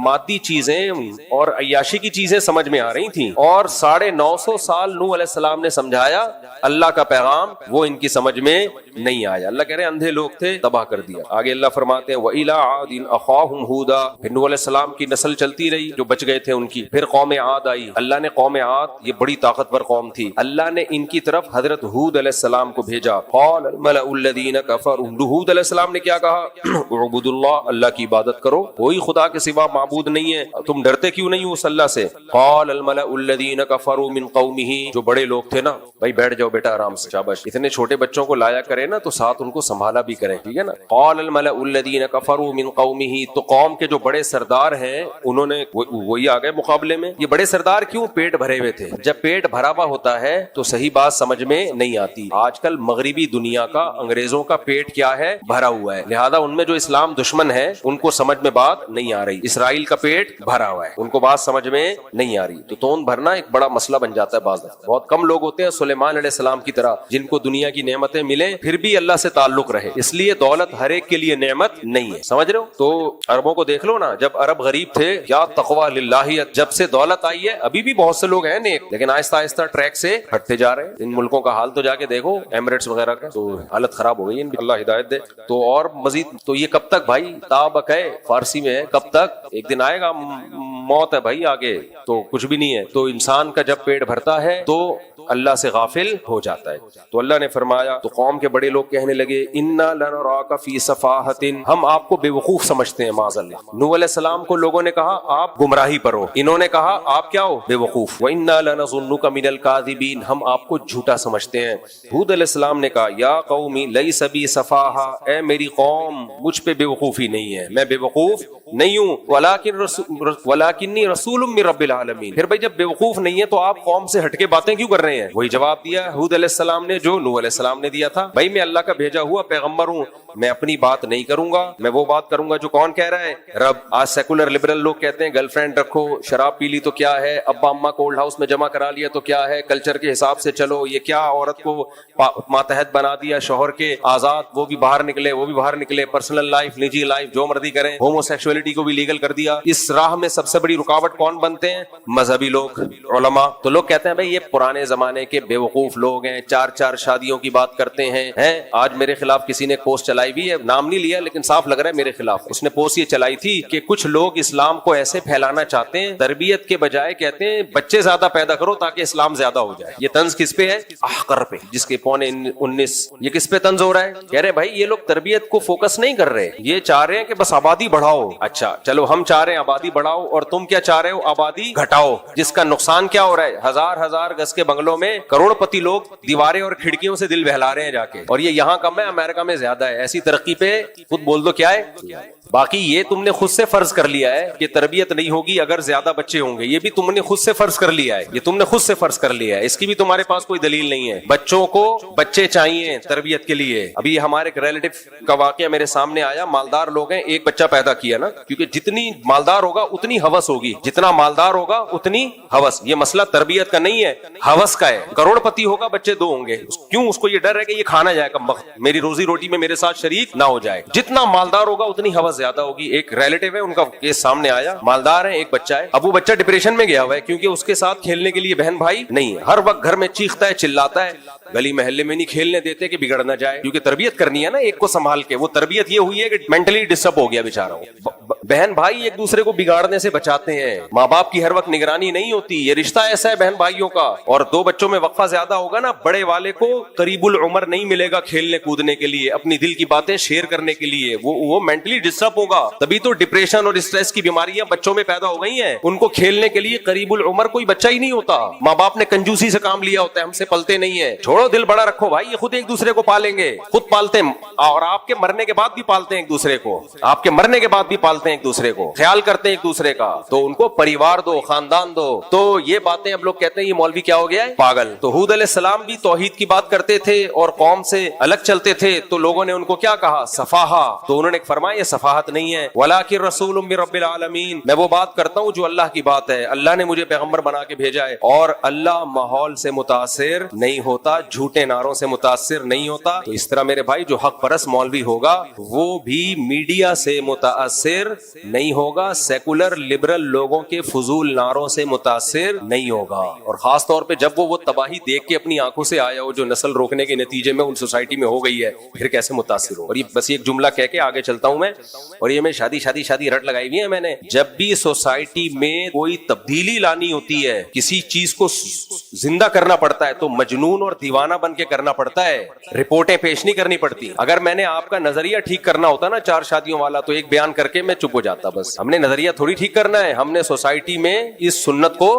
A: مادی چیزیں اور عیاشی کی چیزیں سمجھ میں آ رہی تھیں، اور 950 سال نوح علیہ السلام نے سمجھایا اللہ کا پیغام، وہ ان کی سمجھ میں نہیں آیا. اللہ کہہ رہے ہیں اندھے لوگ تھے، تباہ کر دیا. آگے اللہ فرماتے ہیں وَإِلَىٰ عَادٍ أَخَاهُمْ هُودًا، پھر نوح علیہ السلام کی نسل چلتی رہی جو بچ گئے تھے ان کی. پھر قوم عاد آئی. اللہ نے قوم عاد، یہ بڑی طاقتور قوم تھی، اللہ نے ان کی طرف حضرت ہود علیہ السلام کو بھیجا. قال الملأ الذین کفروا، ہود علیہ السلام نے کیا کہا؟ اعبدوا اللہ، اللہ کی عبادت کرو، کوئی خدا کے سوا معبود نہیں ہے، تم ڈرتے کیوں نہیں ہو اس اللہ سے؟ قال الملأ الذین کفروا من قومہ، جو بڑے لوگ تھے نا، بھائی بیٹھ جاؤ بیٹا آرام سے، شاباش. اتنے چھوٹے بچوں کو لایا کرے نا تو ساتھ ان کو سنبھالا بھی کریں، ٹھیک ہے نا. قال الملأ الذین کفروا من قومہ، تو قوم کے جو بڑے سردار ہیں انہوں نے وہی آ گئے مقابلے میں. یہ بڑے سردار کیوں؟ پیٹ بھرے ہوئے تھے. جب پیٹ بھرا ہوا ہوتا ہے تو صحیح بات سمجھ میں نہیں آتی. آج کل مغربی دنیا کا، انگریزوں کا پیٹ کیا ہے؟ بھرا ہوا ہے، لہذا ان میں جو اسلام دشمن ہے ان کو سمجھ میں بات نہیں آ رہی. اسرائیل کا پیٹ بھرا ہوا ہے، ان کو بات سمجھ میں نہیں آ رہی. تو تون بھرنا ایک بڑا مسئلہ بن جاتا ہے. بعض بہت کم لوگ ہوتے ہیں سلیمان علیہ السلام کی طرح جن کو دنیا کی نعمتیں ملیں پھر بھی اللہ سے تعلق رہے. اس لیے دولت ہر ایک کے لیے نعمت نہیں ہے، سمجھ رہے ہو؟ تو عربوں کو دیکھ لو نا، جب عرب غریب تھے کیا تقویٰ للہیت، جب سے دولت آئی ہے ابھی بھی بہت سے لوگ ہیں نیک، لیکن آہستہ آہستہ ٹریک سے ہٹتے جا رہے ہیں. ان ملکوں کا حال تو جا کے دیکھو، ایمریٹس وغیرہ کا، تو حالت خراب ہو گئی. اللہ ہدایت دے. تو اور مزید تو یہ کب تک بھائی؟ تابق ہے، فارسی میں ہے، کب تک؟ ایک دن آئے گا موت ہے بھائی آگے تو کچھ بھی نہیں ہے. تو انسان کا جب پیٹ بھرتا ہے تو اللہ سے غافل ہو جاتا ہے. تو اللہ نے فرمایا, تو قوم کے بڑے لوگ کہنے لگے انا لنراک فی صفاحۃ, ہم آپ کو بے وقوف سمجھتے ہیں معاذ اللہ. نوح علیہ السلام کو لوگوں نے کہا آپ گمراہی پر ہو, انہوں نے کہا آپ کیا ہو, بے وقوف. وانا لنظنک من الکاذبین, ہم آپ کو جھوٹا سمجھتے ہیں. ہود علیہ السلام نے کہا یا قوم لیس بی صفاحہ, اے میری قوم مجھ پہ بے وقوفی نہیں ہے, میں بے وقوف نہیں ہوں, ولکنی رسول من رب العالمین. پھر بھائی جب بے وقوف نہیں ہے تو آپ قوم سے ہٹ کے باتیں کیوں کر رہے ہیں؟ وہی جواب دیا ہود علیہ السلام نے جو نوح علیہ السلام نے دیا تھا, بھائی میں اللہ کا بھیجا ہوا پیغمبر ہوں, میں اپنی بات نہیں کروں گا, میں وہ بات کروں گا جو کون کہہ رہا ہے, رب. آج سیکولر لبرل لوگ کہتے ہیں گرل فرینڈ رکھو, شراب پی لی تو کیا ہے, ابا اماں کولڈ ہاؤس میں جمع کرا لیا تو کیا ہے, کلچر کے حساب سے چلو, یہ کیا عورت کو ماتحت بنا دیا, شوہر کے آزاد, وہ بھی باہر نکلے وہ بھی باہر نکلے, پرسنل لائف نجی لائف جو مرضی کریں, ہومو سیکسولیٹی کو بھی لیگل کر دیا. اس راہ میں سب سے بڑی رکاوٹ کون بنتے ہیں؟ مذہبی لوگ, علماء. تو لوگ کہتے ہیں بھائی یہ پرانے زمانے کے بے وقوف لوگ ہیں, 4 شادیوں کی بات کرتے ہیں. آج میرے خلاف کسی نے پوسٹ چلائی بھی ہے, نام نہیں لیا لیکن صاف لگ رہا ہے میرے خلاف. اس نے پوسٹ یہ چلائی تھی کہ کچھ لوگ اسلام کو ایسے پھیلانا چاہتے ہیں, تربیت کے بجائے کہتے ہیں بچے زیادہ پیدا کرو تاکہ اسلام زیادہ ہو جائے. یہ طنز کس پہ ہے؟ احقر پہ, جس کے 19. یہ کس پہ طنز ہو رہا ہے؟ کہہ رہے بھائی یہ لوگ تربیت کو فوکس نہیں کر رہے, یہ چاہ رہے ہیں کہ بس آبادی بڑھاؤ. اچھا چلو ہم چاہ رہے ہیں آبادی بڑھاؤ, اور تم کیا چاہ رہے ہو؟ آبادی گھٹاؤ. جس کا نقصان کیا ہو رہا ہے؟ ہزار گز کے بنگلوں میں کروڑ پتی لوگ دیواریں اور کھڑکیوں سے دل بہلا رہے ہیں جا کے, اور یہ یہاں کم ہے, امریکہ میں زیادہ ہے. ایسی ترقی پہ خود بول دو کیا ہے. باقی یہ تم نے خود سے فرض کر لیا ہے کہ تربیت نہیں ہوگی اگر زیادہ بچے ہوں گے, یہ بھی تم نے خود سے فرض کر لیا ہے, یہ تم نے خود سے فرض کر لیا ہے, اس کی بھی تمہارے پاس کوئی دلیل نہیں ہے. بچوں کو بچے چاہیے تربیت کے لیے. ابھی ہمارے ایک ریلیٹو کا واقعہ میرے سامنے آیا, مالدار لوگ ہیں, ایک بچہ پیدا کیا نا, کیونکہ جتنی مالدار ہوگا اتنی ہوس ہوگی, جتنا مالدار ہوگا اتنی ہوس. یہ مسئلہ تربیت کا نہیں ہے, ہوس کا ہے. کروڑ پتی ہوگا بچے 2 ہوں گے, کیوں؟ اس کو یہ ڈر ہے کہ یہ کھانا جائے کم وقت, میری روزی روٹی میں میرے ساتھ شریک نہ ہو جائے. جتنا مالدار ہوگا اتنی ہوس زیادہ ہوگی. ایک ریلیٹو ہے, ان کا کیس سامنے آیا, مالدار ہے, ایک بچہ ہے. اب وہ بچہ ڈپریشن میں گیا ہوا ہے کیونکہ اس کے ساتھ کھیلنے کے لیے بہن بھائی نہیں ہے, ہر وقت گھر میں چیختا ہے چلاتا ہے, گلی محلے میں نہیں کھیلنے دیتے کہ بگڑ نہ جائے, کیونکہ تربیت کرنی ہے نا ایک کو سنبھال کے. وہ تربیت یہ ہوئی ہے کہ مینٹلی ڈسٹرب ہو گیا بیچارہ. بہن بھائی ایک دوسرے کو بگاڑنے سے بچاتے ہیں, ماں باپ کی ہر وقت نگرانی نہیں ہوتی. یہ رشتہ ایسا ہے بہن بھائیوں کا, اور 2 بچوں میں وقفہ زیادہ ہوگا نا, بڑے والے کو قریب العمر نہیں ملے گا کھیلنے کودنے کے لیے, اپنی دل کی باتیں شیئر کرنے کے لیے. وہ مینٹلی ڈسٹرب ہوگا. تبھی تو ڈپریشن اور اسٹریس کی بیماریاں بچوں میں پیدا ہو گئی ہیں. ان کو کھیلنے کے لیے قریب العمر کوئی بچہ ہی نہیں ہوتا. ماں باپ نے کنجوسی سے کام لیا ہوتا ہے, ہم سے پلتے نہیں ہے. چھوڑو دل بڑا رکھو بھائی, یہ خود ایک دوسرے کو پالیں گے, خود پالتے ہیں, اور آپ کے مرنے کے بعد بھی پالتے ہیں ایک دوسرے کو, آپ کے مرنے کے بعد بھی پالتے ہیں ایک دوسرے کو, خیال کرتے ہیں ایک دوسرے کا. تو ان کو پریوار دو, خاندان دو. تو یہ باتیں اب لوگ کہتے ہیں یہ مولوی کیا ہو گیا ہے, پاگل. تو ہود علیہ السلام بھی توحید کی بات کرتے تھے اور قوم سے الگ چلتے تھے, تو لوگوں نے ان کو کیا کہا, صفاحہ. تو انہوں نے فرمایا یہ صفاحت نہیں ہے, ولکن رسول من رب العالمین, میں وہ بات کرتا ہوں جو اللہ کی بات ہے, اللہ نے مجھے پیغمبر بنا کے بھیجا ہے. اور اللہ ماحول سے متاثر نہیں ہوتا, جھوٹے نعروں سے متاثر نہیں ہوتا. تو اس طرح میرے بھائی جو حق پرست مولوی ہوگا وہ بھی میڈیا سے متاثر نہیں ہوگا, سیکولر لبرل لوگوں کے فضول نعروں سے متاثر نہیں ہوگا. اور خاص طور پہ جب وہ تباہی دیکھ کے اپنی آنکھوں سے آیا ہو جو نسل روکنے کے نتیجے میں ان سوسائٹی میں ہو گئی ہے, پھر کیسے متاثر ہو. اور یہ بس ایک جملہ کہہ کے آگے چلتا ہوں میں, اور یہ میں شادی رٹ لگائی ہوئی ہے میں نے. جب بھی سوسائٹی میں کوئی تبدیلی لانی ہوتی ہے, کسی چیز کو زندہ کرنا پڑتا ہے, تو مجنون اور دیوانہ بن کے کرنا پڑتا ہے, رپورٹیں پیش نہیں کرنی پڑتی. اگر میں نے آپ کا نظریہ ٹھیک کرنا ہوتا نا 4 شادیوں والا, تو ایک بیان کر کے میں چپ ہو جاتا. بس ہم نے نظریہ تھوڑی ٹھیک کرنا ہے, ہم نے سوسائٹی میں اس سنت کو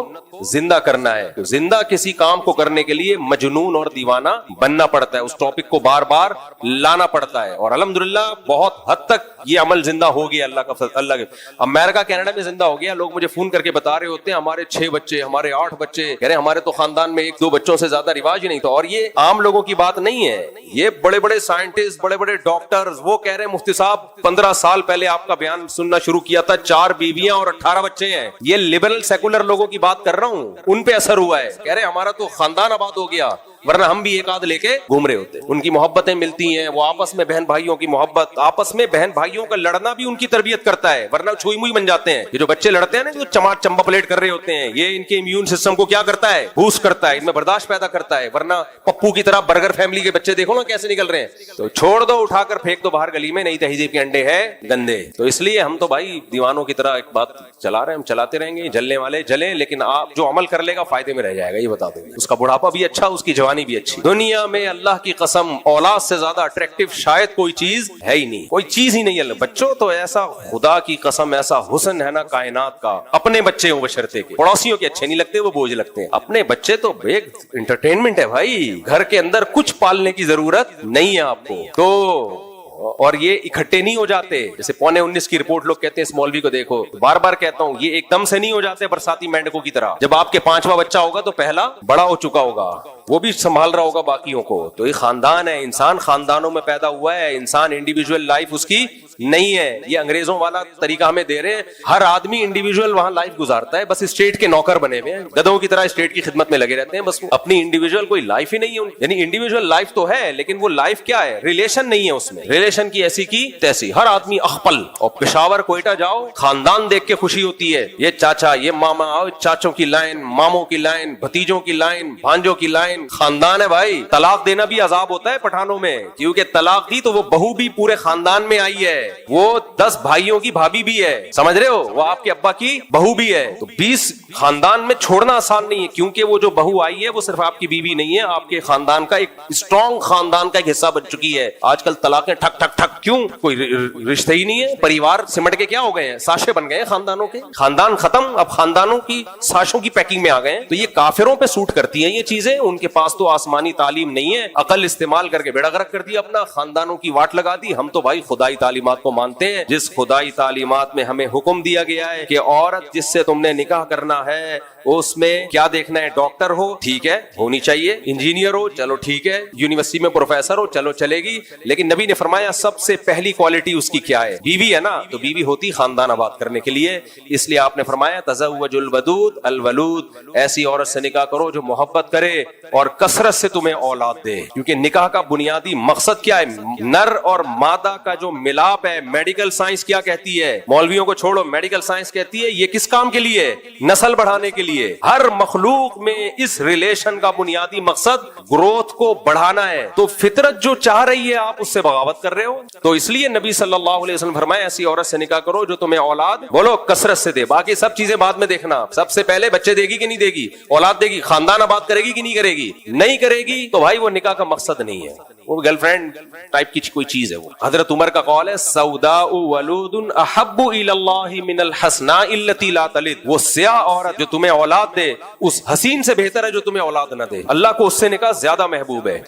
A: زندہ کرنا ہے. تو زندہ کسی کام کو کرنے کے لیے مجنون اور دیوانہ بننا پڑتا ہے, اس ٹاپک کو بار بار لانا پڑتا ہے. اور الحمدللہ بہت حد تک یہ عمل زندہ ہو گیا, اللہ کا فضل. اللہ کے امریکہ کینیڈا میں زندہ ہو گیا. لوگ مجھے فون کر کے بتا رہے ہوتے ہیں ہمارے 6 بچے, ہمارے 8 بچے, کہہ رہے ہمارے تو خاندان میں 1-2 بچوں سے زیادہ رواج ہی نہیں تھا. اور یہ عام لوگوں کی بات نہیں ہے, یہ بڑے بڑے سائنٹسٹ, بڑے بڑے ڈاکٹرز, وہ کہہ رہے ہیں مفتی صاحب 15 سال پہلے آپ کا بیان سننا شروع کیا تھا, 4 بیویاں اور 18 بچے ہیں. یہ لبرل سیکولر لوگوں کی بات کر رہا ہوں, ان پہ اثر ہوا ہے. کہہ رہے ہمارا تو خاندان آباد ہو گیا, ورنہ ہم بھی ایک آدھ لے کے گھوم رہے ہوتے. ان کی محبتیں ملتی ہیں, وہ آپس میں بہن بھائیوں کی محبت, آپس میں بہن بھائیوں کا لڑنا بھی ان کی تربیت کرتا ہے, ورنہ چھوئی موئی بن جاتے ہیں. یہ جو بچے لڑتے ہیں نا, جو چماٹ چمبا پلیٹ کر رہے ہوتے ہیں, یہ ان کے امیون سسٹم کو کیا کرتا ہے, بوسٹ کرتا ہے, ان میں برداشت پیدا کرتا ہے. ورنہ پپو کی طرح برگر فیملی کے بچے دیکھو نا کیسے نکل رہے ہیں, تو چھوڑ دو, اٹھا کر پھینک دو باہر گلی میں, نئی تہذیب کے انڈے ہیں گندے. تو اس لیے ہم تو بھائی دیوانوں کی طرح ایک بات چلا رہے ہیں, ہم چلاتے رہیں گے, جلنے والے جلیں, لیکن آپ جو عمل کر لے گا فائدے میں رہ جائے گا, یہ بتا دیں. اس کا بڑھاپا بھی اچھا, اس کی جوانی بھی اچھی. دنیا میں اللہ کی قسم اولاد سے زیادہ اٹریکٹیو شاید کوئی چیز ہے ہی نہیں, کوئی چیز ہی نہیں ہے. بچوں تو ایسا خدا کی قسم ایسا حسن ہے نا کائنات کا, اپنے بچے ہوں بشرتے کے, پڑوسیوں کے اچھے نہیں لگتے, وہ بوجھ لگتے ہیں. اپنے بچے تو ایک انٹرٹینمنٹ ہے بھائی, گھر کے اندر کچھ پالنے کی ضرورت نہیں ہے آپ کو. تو اور یہ اکٹھے نہیں ہو جاتے, جیسے 19:15 کی رپورٹ لوگ کہتے ہیں اس مولوی کو دیکھو, بار بار کہتا ہوں یہ ایک دم سے نہیں ہو جاتے برساتی مینڈکوں کی طرح. جب آپ کے 5واں بچہ ہوگا تو پہلا بڑا ہو چکا ہوگا, وہ بھی سنبھال رہا ہوگا باقیوں کو. تو یہ خاندان ہے, انسان خاندانوں میں پیدا ہوا ہے, انسان انڈیویجول لائف اس کی نہیں ہے. یہ انگریزوں والا طریقہ ہمیں دے رہے ہیں, ہر آدمی انڈیویجول وہاں لائف گزارتا ہے, بس اسٹیٹ کے نوکر بنے ہوئے ہیں, گدھوں کی طرح اسٹیٹ کی خدمت میں لگے رہتے ہیں, بس اپنی انڈیویجول کوئی لائف ہی نہیں ہے. یعنی انڈیویجول لائف تو ہے لیکن وہ لائف کیا ہے, ریلیشن نہیں ہے اس میں, ریلیشن کی ایسی کی تیسی. ہر آدمی اخپل. اور پشاور کوئٹہ جاؤ, خاندان دیکھ کے خوشی ہوتی ہے, یہ چاچا, یہ ماما, چاچوں کی لائن, ماموں کی لائن, بھتیجوں کی لائن, بھانجوں کی لائن, خاندان ہے بھائی. طلاق دینا بھی عذاب ہوتا ہے پٹھانوں میں, کیونکہ طلاق دی تو وہ بہو بھی پورے خاندان میں آئی ہے, وہ 10 بھائیوں کی بھابھی بھی ہے, سمجھ رہے ہو, وہ آپ کے ابا کی بہو بھی ہے. تو 20 خاندان میں چھوڑنا آسان نہیں ہے, کیونکہ وہ جو بہو آئی ہے وہ صرف آپ کی بیوی نہیں ہے, آپ کے خاندان کا ایک اسٹرانگ خاندان کا ایک حصہ بن چکی ہے. آج کل طلاقیں ٹھک ٹھک ٹھک, کیوں, کوئی رشتے ہی نہیں ہے, پریوار سمٹ کے کیا ہو گئے ہیں, ساشے بن گئے ہیں خاندانوں کے, خاندان ختم, اب خاندانوں کی ساشوں کی پیکنگ میں آ گئے ہیں. تو یہ کافروں پہ سوٹ کرتی ہیں یہ چیزیں, ان کے پاس تو آسمانی تعلیم نہیں ہے, عقل استعمال کر کے بیڑا غرق کر دیا اپنا, خاندانوں کی واٹ لگا دی. ہم تو بھائی خدائی تعلیمات کو مانتے ہیں, جس خدائی تعلیمات میں ہمیں حکم دیا گیا ہے کہ عورت جس سے تم نے نکاح کرنا ہے اس میں کیا دیکھنا ہے, ڈاکٹر ہو ٹھیک ہے, ہونی چاہیے, انجینئر ہو چلو ٹھیک ہے, یونیورسٹی میں پروفیسر ہو چلو چلے گی, لیکن نبی نے فرمایا سب سے پہلی کوالٹی اس کی کیا ہے, بیوی ہے نا. تو بیوی ہوتی خاندان آباد کرنے کے لیے, اس لیے آپ نے فرمایا تزوج الودود الولود, ایسی عورت سے نکاح کرو جو محبت کرے اور کثرت سے تمہیں اولاد دے. کیونکہ نکاح کا بنیادی مقصد کیا ہے, نر اور مادہ کا جو ملاپ ہے. میڈیکل سائنس کیا کہتی ہے, مولویوں کو چھوڑو, میڈیکل سائنس کہتی ہے یہ کس کام کے لیے, نسل بڑھانے کے لیے. ہر مخلوق میں اس ریلیشن کا بنیادی مقصد گروتھ کو بڑھانا ہے. تو فطرت جو چاہ رہی ہے آپ اس سے بغاوت کر رہے ہو. تو اس لیے نبی صلی اللہ علیہ وسلم فرمایا ایسی عورت سے نکاح کرو جو تمہیں اولاد بولو کثرت سے دے, باقی سب چیزیں بعد میں دیکھنا. سب سے پہلے بچے دے گی کہ نہیں دے گی, اولاد دے گی, خاندان آباد کرے گی کہ نہیں کرے گی, نہیں کرے گی تو بھائی وہ نکاح کا مقصد نہیں ہے, وہ گرل فرینڈ ٹائپ کی کوئی چیز ہے. وہ حضرت عمر کا قول ہے سوداء ولود احب الی اللہ من الحسناء التي لا تلد, وہ سیاہ عورت جو تمہیں اولاد دے اس حسین سے بہتر ہے جو تمہیں اولاد نہ دے. اللہ کو اس سے نکاح زیادہ محبوب ہے.